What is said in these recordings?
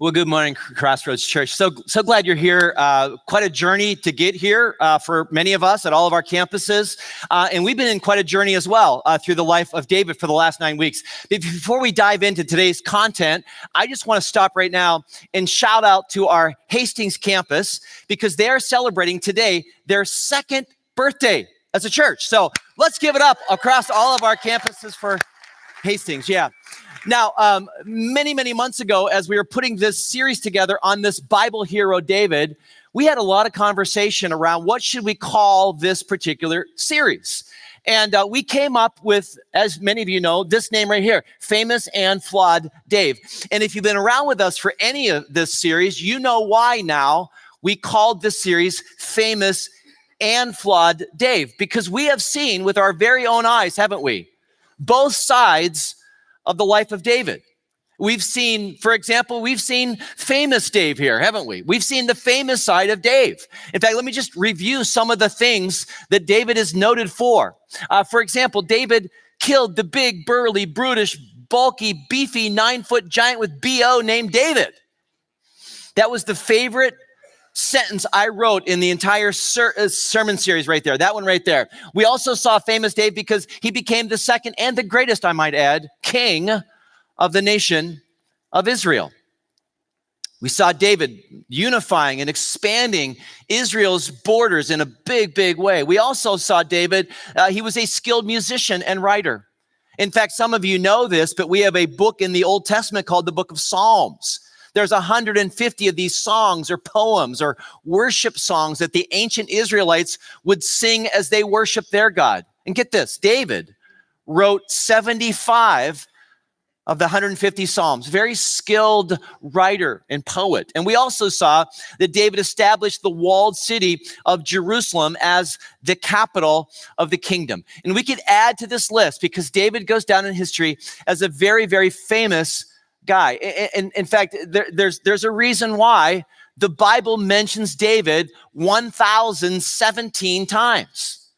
Well, good morning, Crossroads Church. So glad you're here. Quite a journey to get here for many of us at all of our campuses. And we've been in quite a journey as well through the life of David for the last 9 weeks. Before we dive into today's content, I just want to stop right now and shout out to our Hastings campus because they are celebrating today their second birthday as a church. So let's give it up across all of our campuses for Hastings. Yeah. Now, many months ago, as we were putting this series together on this Bible hero, David, we had a lot of conversation around what should we call this particular series. And we came up with, as many of you know, this name right here, Famous and Flawed Dave. And if you've been around with us for any of this series, you know why now we called this series Famous and Flawed Dave. Because we have seen with our very own eyes, haven't we, both sides of the life of David. We've seen, for example, we've seen famous Dave here, haven't we? We've seen the famous side of Dave. In fact, let me just review some of the things that David is noted for. For example, David killed the big, burly, brutish, bulky, beefy, 9-foot giant with BO named David. That was the favorite sentence I wrote in the entire sermon series right there. That one right there. We also saw famous Dave because he became the second and the greatest, I might add, king of the nation of Israel. We saw David unifying and expanding Israel's borders in a big way. We also saw David, he was a skilled musician and writer. In fact, some of you know this, but we have a book in the Old Testament called the Book of Psalms. There's 150 of these songs or poems or worship songs that the ancient Israelites would sing as they worship their God. And get this, David wrote 75 of the 150 Psalms. Very skilled writer and poet. And we also saw that David established the walled city of Jerusalem as the capital of the kingdom. And we could add to this list because David goes down in history as a very famous guy. In fact, there's a reason why the Bible mentions David 1,017 times.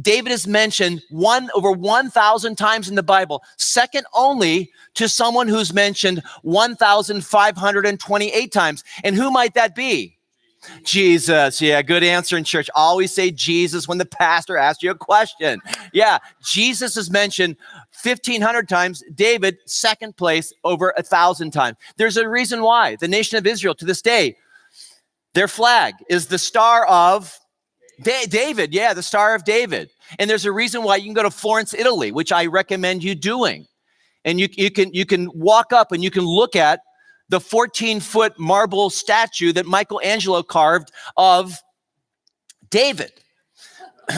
David is mentioned over 1,000 times in the Bible, second only to someone who's mentioned 1,528 times. And who might that be? Jesus. Yeah, good answer in church. Always say Jesus when the pastor asks you a question. Yeah, Jesus is mentioned 1,500 times. David, second place, over 1,000 times. There's a reason why. The nation of Israel, to this day, their flag is the Star of David. Yeah, the Star of David. And there's a reason why. You can go to Florence, Italy, which I recommend you doing. And you can walk up and you can look at the 14-foot marble statue that Michelangelo carved of David.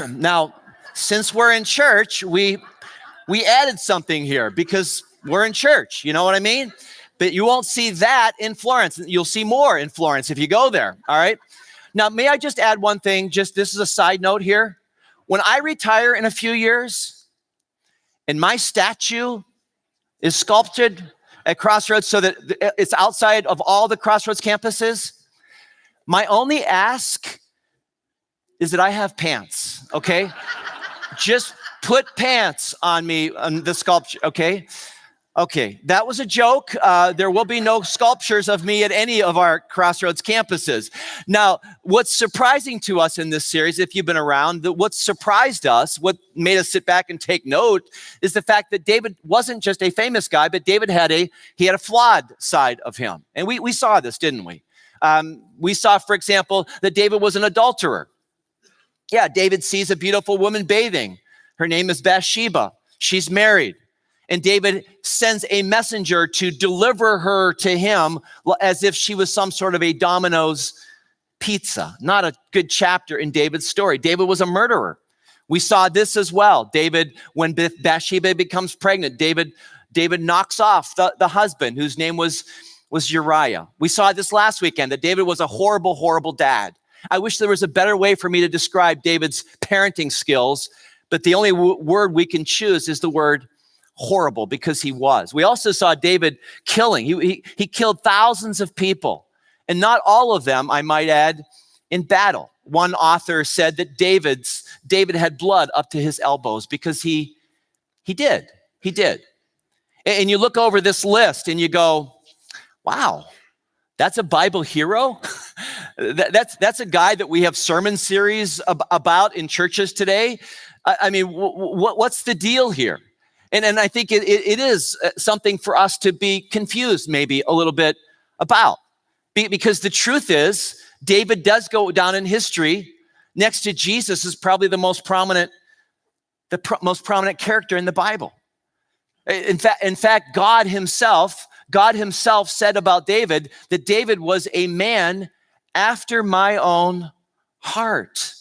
Now, since we're in church, we added something here because we're in church, you know what I mean? But you won't see that in Florence. You'll see more in Florence if you go there, all right? Now, may I just add one thing? Just this is a side note here. When I retire in a few years and my statue is sculpted at Crossroads so that it's outside of all the Crossroads campuses, my only ask is that I have pants, okay? Just put pants on me on the sculpture, okay? Okay, that was a joke. There will be no sculptures of me at any of our Crossroads campuses. Now, what's surprising to us in this series, if you've been around, what surprised us, what made us sit back and take note, is the fact that David wasn't just a famous guy, but David had a flawed side of him. And we saw this, didn't we? We saw, for example, that David was an adulterer. Yeah, David sees a beautiful woman bathing. Her name is Bathsheba. She's married. And David sends a messenger to deliver her to him as if she was some sort of a Domino's pizza. Not a good chapter in David's story. David was a murderer. We saw this as well. David, when Bathsheba becomes pregnant, David knocks off the husband whose name was Uriah. We saw this last weekend, that David was a horrible dad. I wish there was a better way for me to describe David's parenting skills, but the only word we can choose is the word horrible, because he was. We also saw David killing. He killed thousands of people, and not all of them, I might add, in battle. One author said that David had blood up to his elbows because he did. And you look over this list and you go, wow, That's a Bible hero. That's a guy that we have sermon series about in churches today. I mean, what's the deal here? And I think it is something for us to be confused maybe a little bit about. Because the truth is, David does go down in history next to Jesus as probably the most prominent character in the Bible. In fact, God himself said about David that David was a man after my own heart.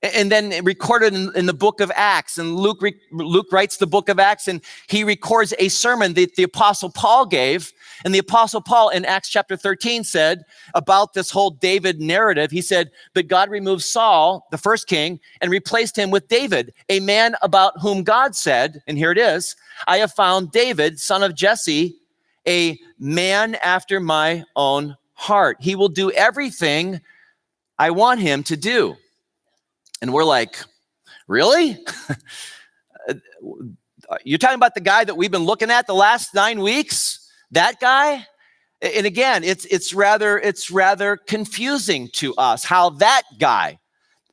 And then recorded in the book of Acts, and Luke writes the book of Acts, and he records a sermon that the Apostle Paul gave. And the Apostle Paul in Acts chapter 13 said about this whole David narrative, he said, but God removed Saul, the first king, and replaced him with David, a man about whom God said, and here it is, I have found David, son of Jesse, a man after my own heart. He will do everything I want him to do. And we're like, really? You're talking about the guy that we've been looking at the last 9 weeks? That guy? And again, it's rather confusing to us how that guy,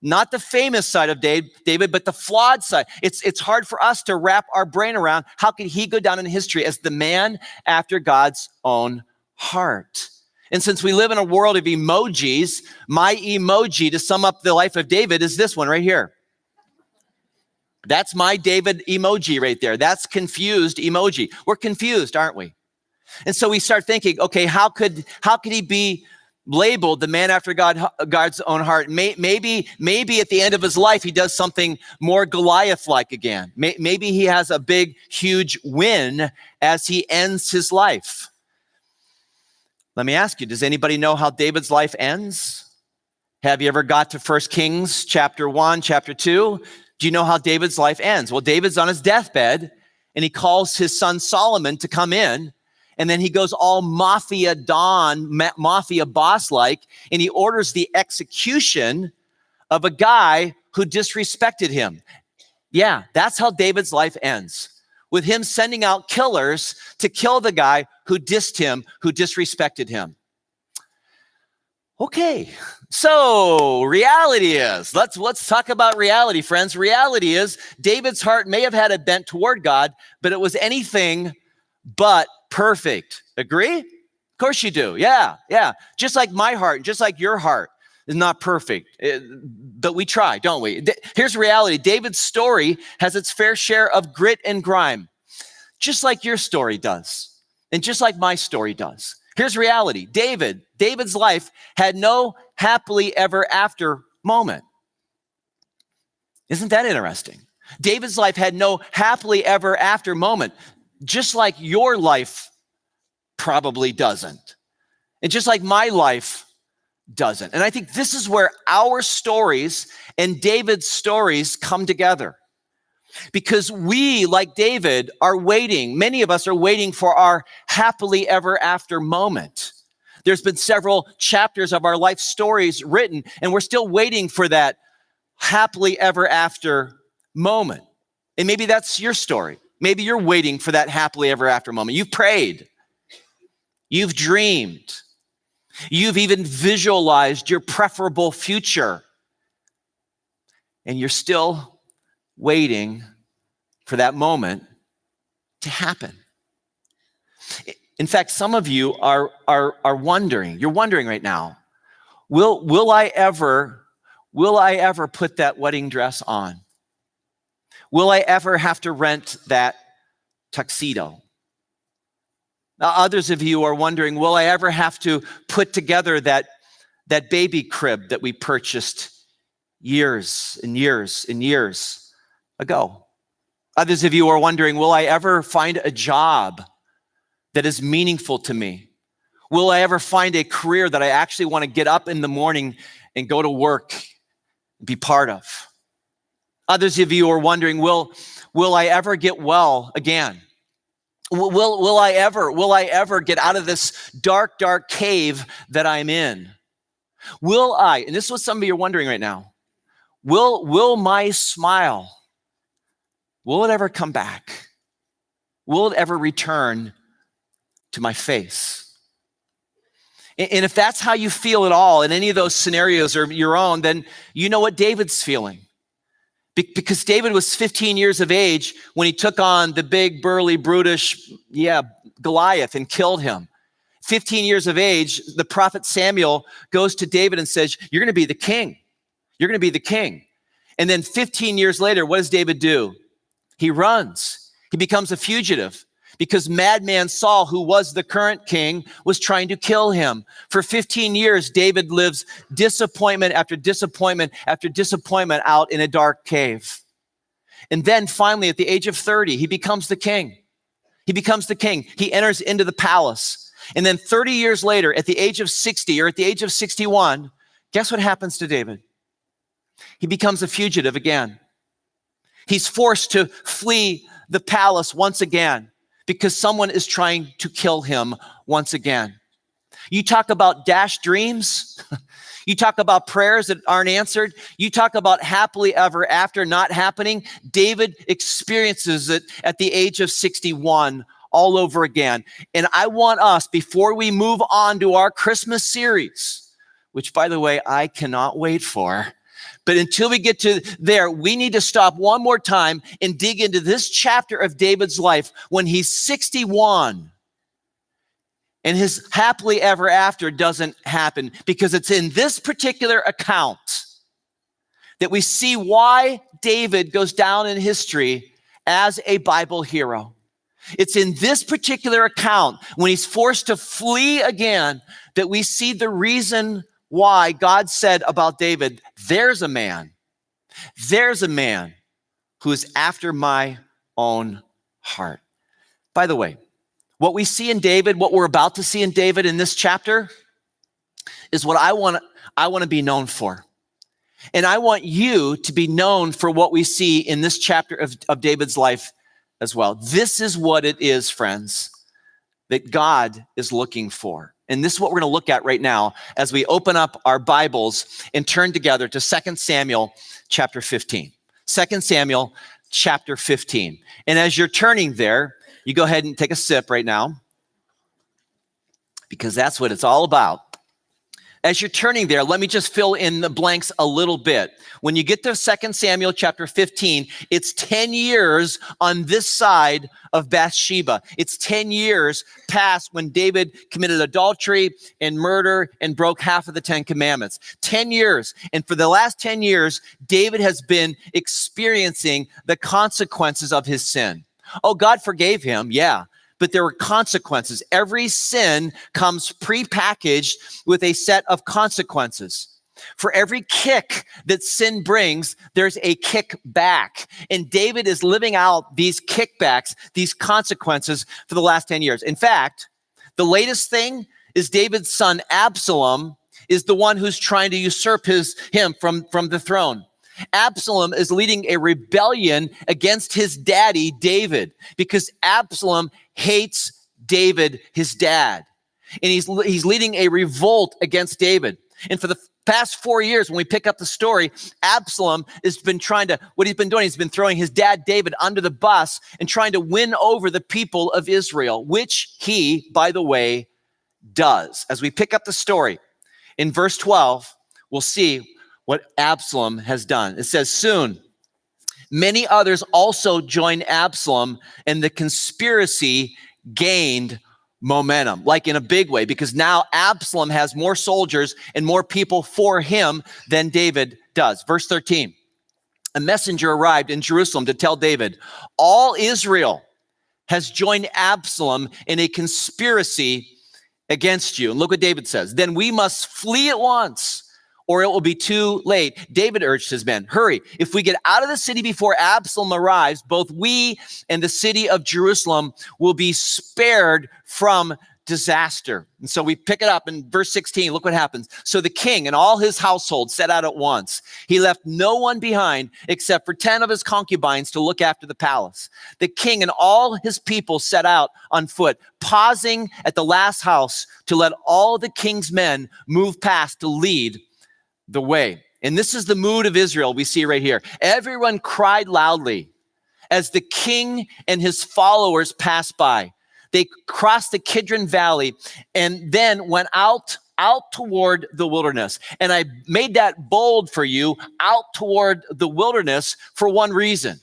not the famous side of David, but the flawed side. It's hard for us to wrap our brain around how could he go down in history as the man after God's own heart. And since we live in a world of emojis, my emoji to sum up the life of David is this one right here. That's my David emoji right there. That's confused emoji. We're confused, aren't we? And so we start thinking, okay, how could he be labeled the man after God's own heart? Maybe at the end of his life, he does something more Goliath-like again. Maybe he has a big, huge win as he ends his life. Let me ask you, does anybody know how David's life ends? Have you ever got to 1 Kings chapter 1, chapter 2? Do you know how David's life ends? Well, David's on his deathbed, and he calls his son Solomon to come in, and then he goes all mafia boss-like, and he orders the execution of a guy who disrespected him. Yeah, that's how David's life ends, with him sending out killers to kill the guy who dissed him, who disrespected him. Okay, so reality is, let's talk about reality, friends. Reality is David's heart may have had a bent toward God, but it was anything but perfect. Agree? Of course you do. Yeah. Just like my heart, just like your heart is not perfect, but we try, don't we? Here's reality. David's story has its fair share of grit and grime, just like your story does, and just like my story does. Here's reality. David's life had no happily ever after moment. Isn't that interesting? David's life had no happily ever after moment, just like your life probably doesn't. And just like my life doesn't. And I think this is where our stories and David's stories come together. Because we, like David, are waiting. Many of us are waiting for our happily ever after moment. There's been several chapters of our life stories written, and we're still waiting for that happily ever after moment. And maybe that's your story. Maybe you're waiting for that happily ever after moment. You've prayed. You've dreamed. You've even visualized your preferable future. And you're still waiting for that moment to happen. In fact, some of you are wondering, you're wondering right now, will I ever put that wedding dress on? Will I ever have to rent that tuxedo? Now, others of you are wondering, will I ever have to put together that baby crib that we purchased years and years and years ago? Others of you are wondering, will I ever find a job that is meaningful to me? Will I ever find a career that I actually want to get up in the morning and go to work and be part of? Others of you are wondering, will I ever get well again? Will I ever get out of this dark, dark cave that I'm in? Will I, and this is what some of you are wondering right now, will my smile, will it ever come back? Will it ever return to my face? And if that's how you feel at all in any of those scenarios or your own, then you know what David's feeling. Because David was 15 years of age when he took on the big, burly, brutish, Goliath and killed him. 15 years of age, the prophet Samuel goes to David and says, you're going to be the king. You're going to be the king. And then 15 years later, what does David do? He runs. He becomes a fugitive because madman Saul, who was the current king, was trying to kill him. For 15 years, David lives disappointment after disappointment after disappointment out in a dark cave. And then finally, at the age of 30, he becomes the king. He becomes the king. He enters into the palace. And then 30 years later, at the age of 60 or at the age of 61, guess what happens to David? He becomes a fugitive again. He's forced to flee the palace once again because someone is trying to kill him once again. You talk about dashed dreams. You talk about prayers that aren't answered. You talk about happily ever after not happening. David experiences it at the age of 61 all over again. And I want us, before we move on to our Christmas series, which, by the way, I cannot wait for, but until we get to there, we need to stop one more time and dig into this chapter of David's life when he's 61 and his happily ever after doesn't happen, because it's in this particular account that we see why David goes down in history as a Bible hero. It's in this particular account when he's forced to flee again that we see the reason why God said about David, there's a man who is after my own heart. By the way, what we see in David, what we're about to see in David in this chapter is what I want to be known for. And I want you to be known for what we see in this chapter of David's life as well. This is what it is, friends, that God is looking for. And this is what we're going to look at right now as we open up our Bibles and turn together to 2 Samuel chapter 15. 2 Samuel chapter 15. And as you're turning there, you go ahead and take a sip right now, because that's what it's all about. As you're turning there, let me just fill in the blanks a little bit. When you get to 2 Samuel chapter 15, it's 10 years on this side of Bathsheba. It's 10 years past when David committed adultery and murder and broke half of the 10 commandments. 10 years. And for the last 10 years, David has been experiencing the consequences of his sin. Oh, God forgave him, yeah. But there were consequences. Every sin comes prepackaged with a set of consequences. For every kick that sin brings, there's a kick back. And David is living out these kickbacks, these consequences for the last 10 years. In fact, the latest thing is David's son Absalom is the one who's trying to usurp him from the throne. Absalom is leading a rebellion against his daddy, David, because Absalom hates David, his dad. And he's leading a revolt against David. And for the past 4 years, when we pick up the story, Absalom has been what he's been doing, he's been throwing his dad, David, under the bus and trying to win over the people of Israel, which he, by the way, does. As we pick up the story in verse 12, we'll see what Absalom has done. It says, soon, many others also joined Absalom, and the conspiracy gained momentum, like in a big way, because now Absalom has more soldiers and more people for him than David does. Verse 13, a messenger arrived in Jerusalem to tell David, all Israel has joined Absalom in a conspiracy against you. And look what David says, then we must flee at once, or it will be too late. David urged his men, hurry. If we get out of the city before Absalom arrives, both we and the city of Jerusalem will be spared from disaster. And so we pick it up in verse 16. Look what happens. So the king and all his household set out at once. He left no one behind except for 10 of his concubines to look after the palace. The king and all his people set out on foot, pausing at the last house to let all the king's men move past to lead the way. And this is the mood of Israel we see right here. Everyone cried loudly as the king and his followers passed by. They crossed the Kidron Valley and then went out out toward the wilderness. And I made that bold for you, out toward the wilderness, for one reason,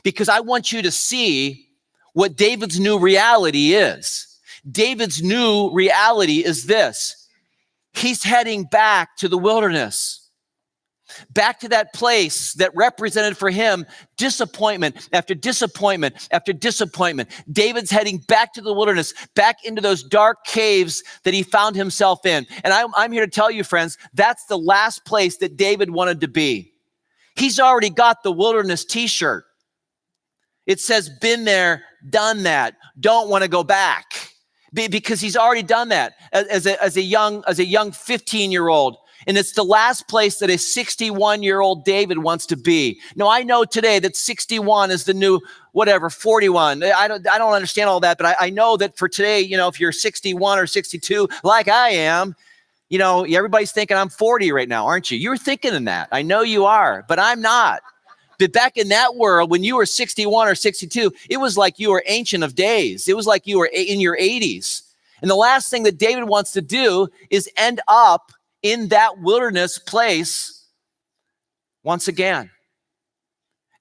because I want you to see what David's new reality is. David's new reality is this: he's heading back to the wilderness. Back to that place that represented for him disappointment after disappointment after disappointment. David's heading back to the wilderness, back into those dark caves that he found himself in. And I'm here to tell you, friends, that's the last place that David wanted to be. He's already got the wilderness t-shirt. It says, been there, done that, don't want to go back. Because he's already done that as a young 15-year-old. And it's the last place that a 61-year-old David wants to be. Now, I know today that 61 is the new, 41. I don't understand all that, but I know that for today, if you're 61 or 62, like I am, everybody's thinking I'm 40 right now, aren't you? You're thinking in that. I know you are, but I'm not. But back in that world, when you were 61 or 62, it was like you were ancient of days. It was like you were in your 80s. And the last thing that David wants to do is end up in that wilderness place once again.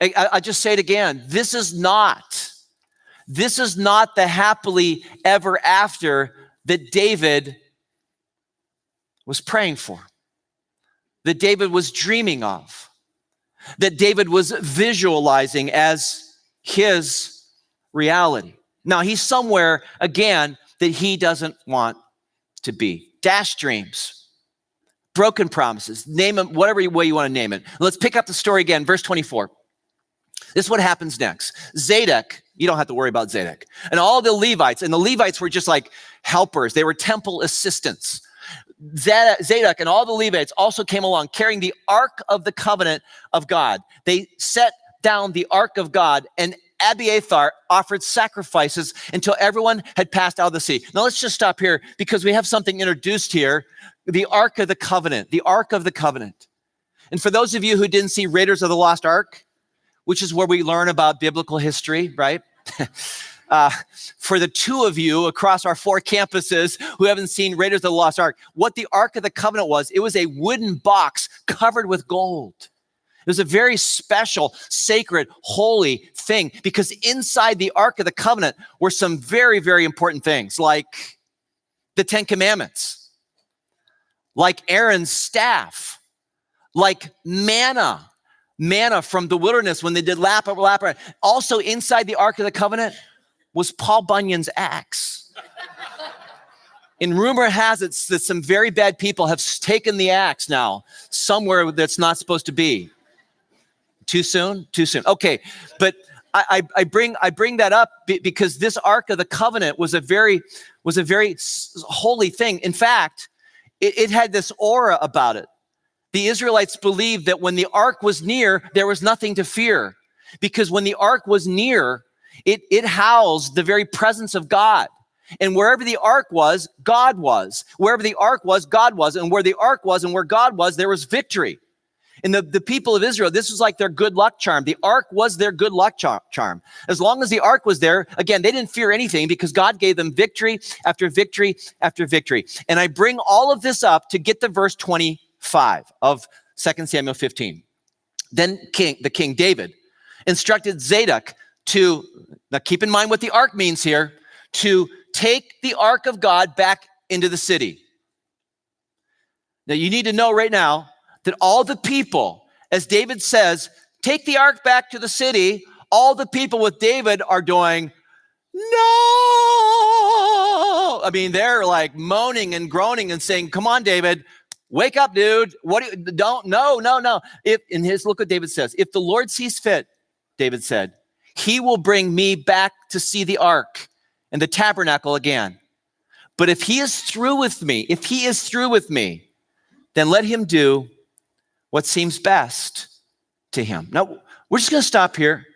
I just say it again. This is not the happily ever after that David was praying for, that David was dreaming of, that David was visualizing as his reality. Now, he's somewhere, again, that he doesn't want to be. Dashed dreams. Broken promises, name them whatever way you want to name it. Let's pick up the story again, verse 24. This is what happens next. Zadok, you don't have to worry about Zadok, and all the Levites, and the Levites were just like helpers. They were temple assistants. Zadok and all the Levites also came along carrying the Ark of the Covenant of God. They set down the Ark of God, and Abiathar offered sacrifices until everyone had passed out of the sea. Now let's just stop here because we have something introduced here. The Ark of the Covenant, the Ark of the Covenant. And for those of you who didn't see Raiders of the Lost Ark, which is where we learn about biblical history, right? For the two of you across our 4 campuses who haven't seen Raiders of the Lost Ark, what the Ark of the Covenant was, it was a wooden box covered with gold. It was a very special, sacred, holy thing because inside the Ark of the Covenant were some very, very important things like the 10 Commandments, like Aaron's staff, like manna from the wilderness when they did lap over lap. Also inside the Ark of the Covenant was Paul Bunyan's axe. And rumor has it that some very bad people have taken the axe now somewhere that's not supposed to be. Too soon? Too soon. Okay, but I bring that up because this Ark of the Covenant was a very holy thing. In fact, it had this aura about it. The Israelites believed that when the ark was near, there was nothing to fear. Because when the ark was near, it housed the very presence of God. And wherever the ark was, God was. Wherever the ark was, God was. And where the ark was and where God was, there was victory. And the people of Israel, this was like their good luck charm. The ark was their good luck charm. As long as the ark was there, again, they didn't fear anything because God gave them victory after victory after victory. And I bring all of this up to get to verse 25 of 2 Samuel 15. Then the king David instructed Zadok to, now keep in mind what the ark means here, to take the ark of God back into the city. Now you need to know right now that all the people, as David says, take the ark back to the city, all the people with David are doing, no! I mean, they're like moaning and groaning and saying, come on, David, wake up, dude. Look what David says. If the Lord sees fit, David said, he will bring me back to see the ark and the tabernacle again. But if he is through with me, then let him do what seems best to him. Now, we're just going to stop here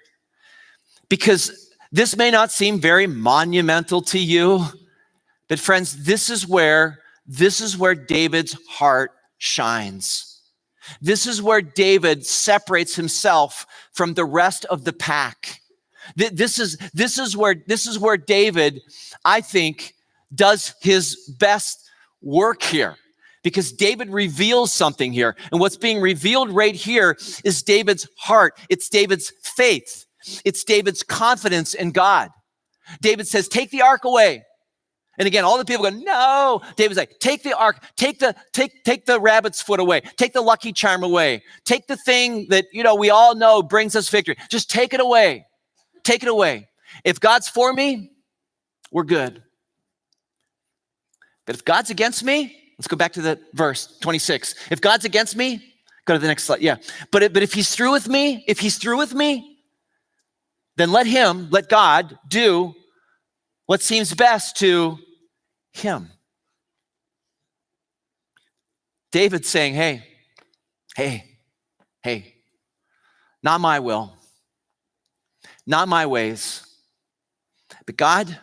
because this may not seem very monumental to you, but friends, this is where David's heart shines. This is where David separates himself from the rest of the pack. This is where David, I think, does his best work here. because David reveals something here. And what's being revealed right here is David's heart. It's David's faith. It's David's confidence in God. David says, take the ark away. And again, all the people go, no. David's like, take the ark, take the rabbit's foot away, take the lucky charm away, take the thing that, we all know brings us victory. Just take it away. Take it away. If God's for me, we're good. But if God's against me, let's go back to the verse 26. If God's against me, go to the next slide. Yeah. But if he's through with me, then let God do what seems best to him. David's saying, hey, not my will, not my ways, but God,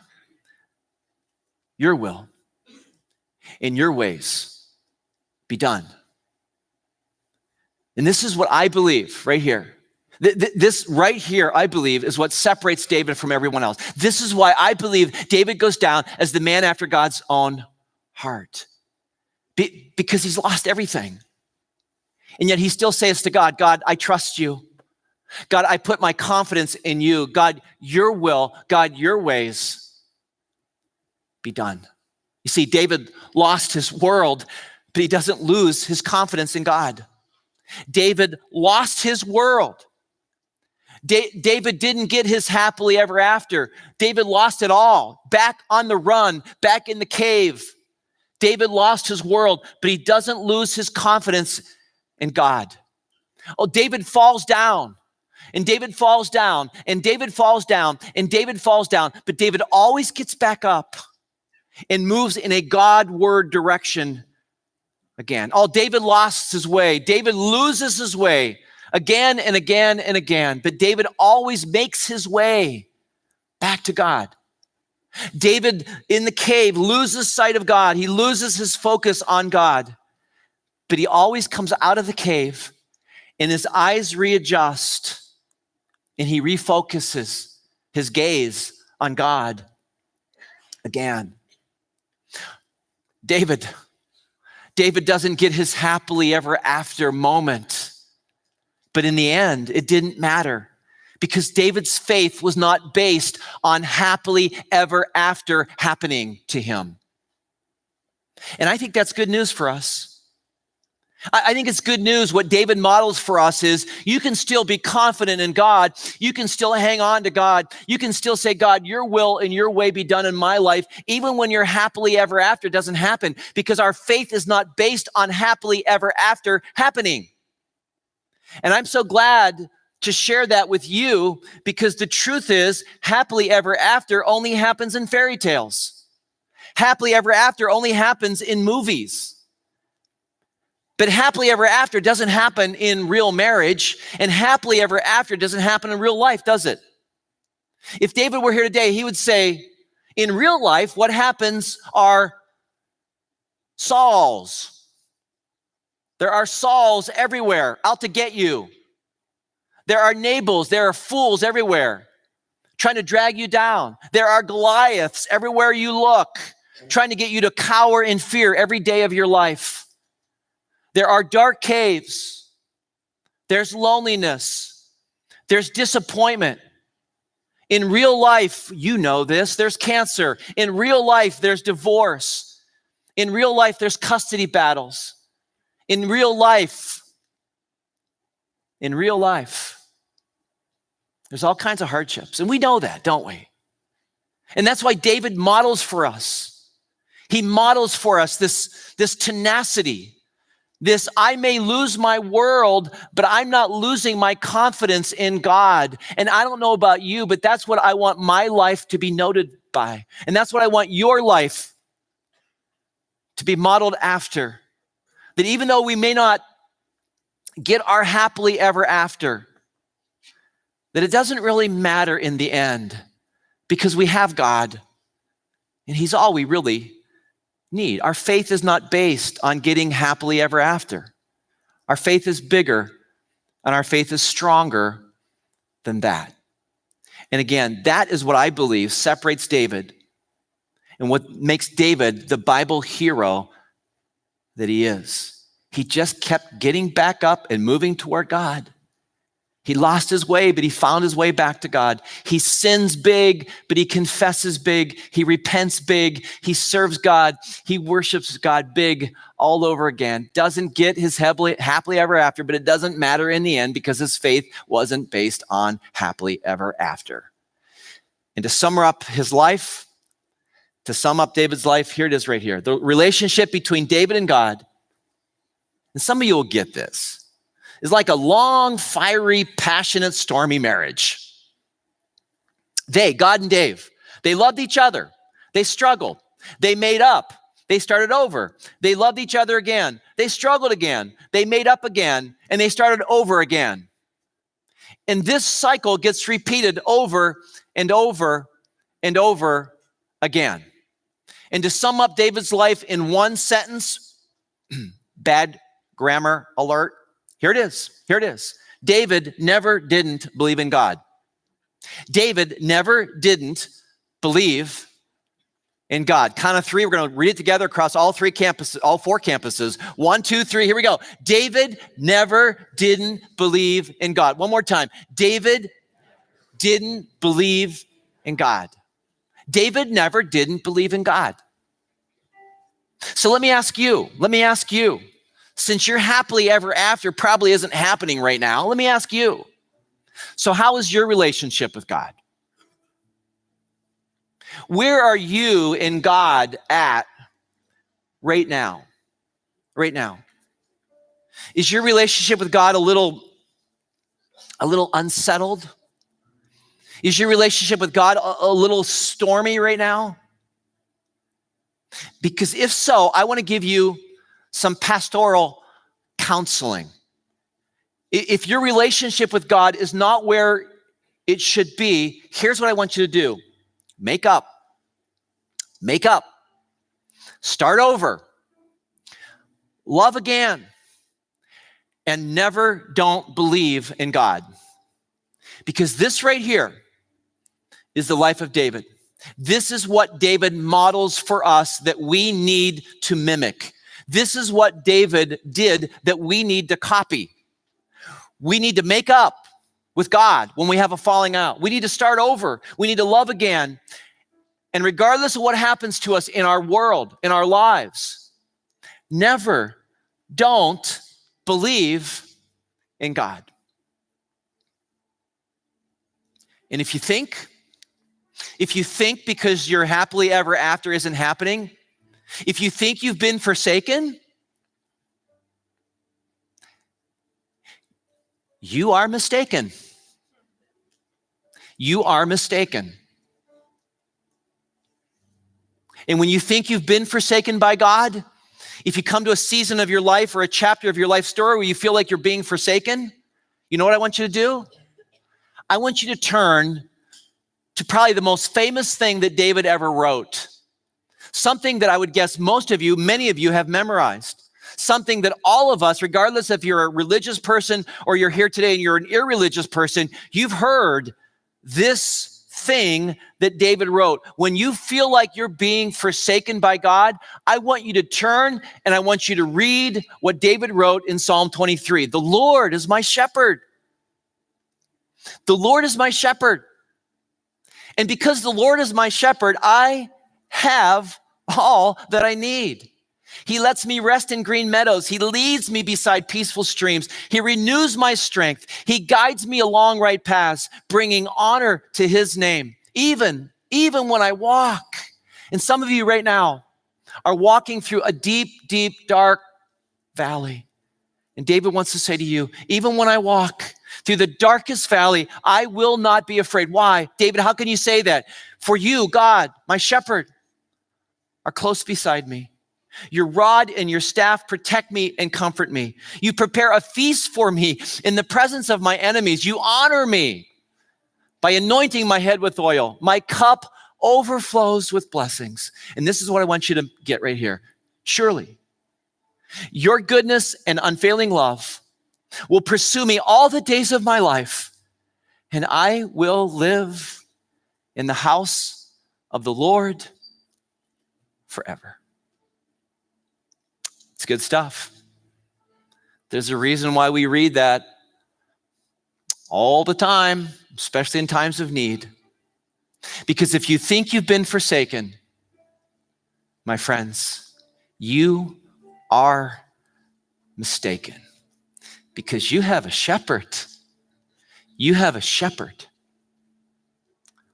your will and your ways be done. And this is what I believe right here. This right here, I believe, is what separates David from everyone else. This is why I believe David goes down as the man after God's own heart. Because he's lost everything. And yet he still says to God, God, I trust you. God, I put my confidence in you. God, your will, God, your ways be done. You see, David lost his world, but he doesn't lose his confidence in God. David lost his world. David didn't get his happily ever after. David lost it all. Back on the run, back in the cave. David lost his world, but he doesn't lose his confidence in God. Oh, David falls down, and David falls down, and David falls down, and David falls down, but David always gets back up and moves in a God-word direction again. Oh, David lost his way. David loses his way again and again and again, but David always makes his way back to God. David in the cave loses sight of God. He loses his focus on God, but he always comes out of the cave and his eyes readjust and he refocuses his gaze on God again. David doesn't get his happily ever after moment. But in the end, it didn't matter because David's faith was not based on happily ever after happening to him. And I think that's good news for us. I think it's good news. What David models for us is you can still be confident in God. You can still hang on to God. You can still say, God, your will and your way be done in my life, even when your happily ever after doesn't happen, because our faith is not based on happily ever after happening. And I'm so glad to share that with you because the truth is happily ever after only happens in fairy tales. Happily ever after only happens in movies. But happily ever after doesn't happen in real marriage, and happily ever after doesn't happen in real life, does it? If David were here today, he would say, in real life, what happens are Sauls. There are Sauls everywhere out to get you. There are Nabals, there are fools everywhere trying to drag you down. There are Goliaths everywhere you look, trying to get you to cower in fear every day of your life. There are dark caves. There's loneliness. There's disappointment. In real life, you know this, there's cancer. In real life, there's divorce. In real life, there's custody battles. In real life, there's all kinds of hardships. And we know that, don't we? And that's why David models for us. He models for us this tenacity, this I may lose my world, but I'm not losing my confidence in God. And I don't know about you, but that's what I want my life to be noted by. And that's what I want your life to be modeled after. That even though we may not get our happily ever after, that it doesn't really matter in the end because we have God and he's all we really need. Our faith is not based on getting happily ever after. Our faith is bigger and our faith is stronger than that. And again, that is what I believe separates David and what makes David the Bible hero that he is. He just kept getting back up and moving toward God. He lost his way, but he found his way back to God. He sins big, but he confesses big. He repents big. He serves God. He worships God big all over again. Doesn't get his happily ever after, but it doesn't matter in the end because his faith wasn't based on happily ever after. And to sum up his life, to sum up David's life, here it is right here. The relationship between David and God, and some of you will get this, is like a long, fiery, passionate, stormy marriage. God and Dave, they loved each other. They struggled. They made up. They started over. They loved each other again. They struggled again. They made up again, and they started over again. And this cycle gets repeated over and over and over again. And to sum up David's life in one sentence, bad grammar alert, here it is. David never didn't believe in God. David never didn't believe in God. Count of three. We're going to read it together across all four campuses. 1, 2, 3. Here we go. David never didn't believe in God. One more time. David didn't believe in God. David never didn't believe in God. So let me ask you, since your happily ever after probably isn't happening right now, let me ask you, so how is your relationship with God? Where are you in God at right now? Right now. Is your relationship with God a little unsettled? Is your relationship with God a little stormy right now? Because if so, I want to give you some pastoral counseling. If your relationship with God is not where it should be, here's what I want you to do. Make up. Start over. Love again. And never don't believe in God. Because this right here is the life of David. This is what David models for us that we need to mimic. This is what David did that we need to copy. We need to make up with God when we have a falling out. We need to start over. We need to love again. And regardless of what happens to us in our world, in our lives, never don't believe in God. And if you think because your happily ever after isn't happening, if you think you've been forsaken, you are mistaken. You are mistaken. And when you think you've been forsaken by God, if you come to a season of your life or a chapter of your life story where you feel like you're being forsaken, you know what I want you to do? I want you to turn to probably the most famous thing that David ever wrote. Something that I would guess many of you have memorized. Something that all of us, regardless if you're a religious person or you're here today and you're an irreligious person, you've heard this thing that David wrote. When you feel like you're being forsaken by God, I want you to turn and I want you to read what David wrote in Psalm 23. The Lord is my shepherd. The Lord is my shepherd. And because the Lord is my shepherd, I have all that I need. He lets me rest in green meadows. He leads me beside peaceful streams. He renews my strength. He guides me along right paths, bringing honor to his name, even when I walk. And some of you right now are walking through a deep, deep, dark valley. And David wants to say to you, even when I walk through the darkest valley, I will not be afraid. Why? David, how can you say that? For you, God, my shepherd, are close beside me. Your rod and your staff protect me and comfort me. You prepare a feast for me in the presence of my enemies. You honor me by anointing my head with oil. My cup overflows with blessings. And this is what I want you to get right here. Surely, your goodness and unfailing love will pursue me all the days of my life, and I will live in the house of the Lord forever. It's good stuff. There's a reason why we read that all the time, especially in times of need. Because if you think you've been forsaken, my friends, you are mistaken. Because you have a shepherd. You have a shepherd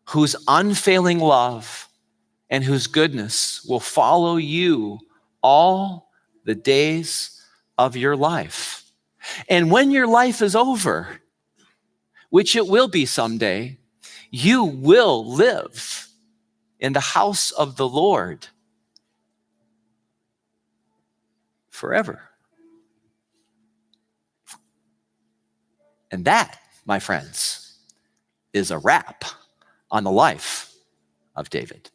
whose unfailing love and whose goodness will follow you all the days of your life. And when your life is over, which it will be someday, you will live in the house of the Lord forever. And that, my friends, is a wrap on the life of David.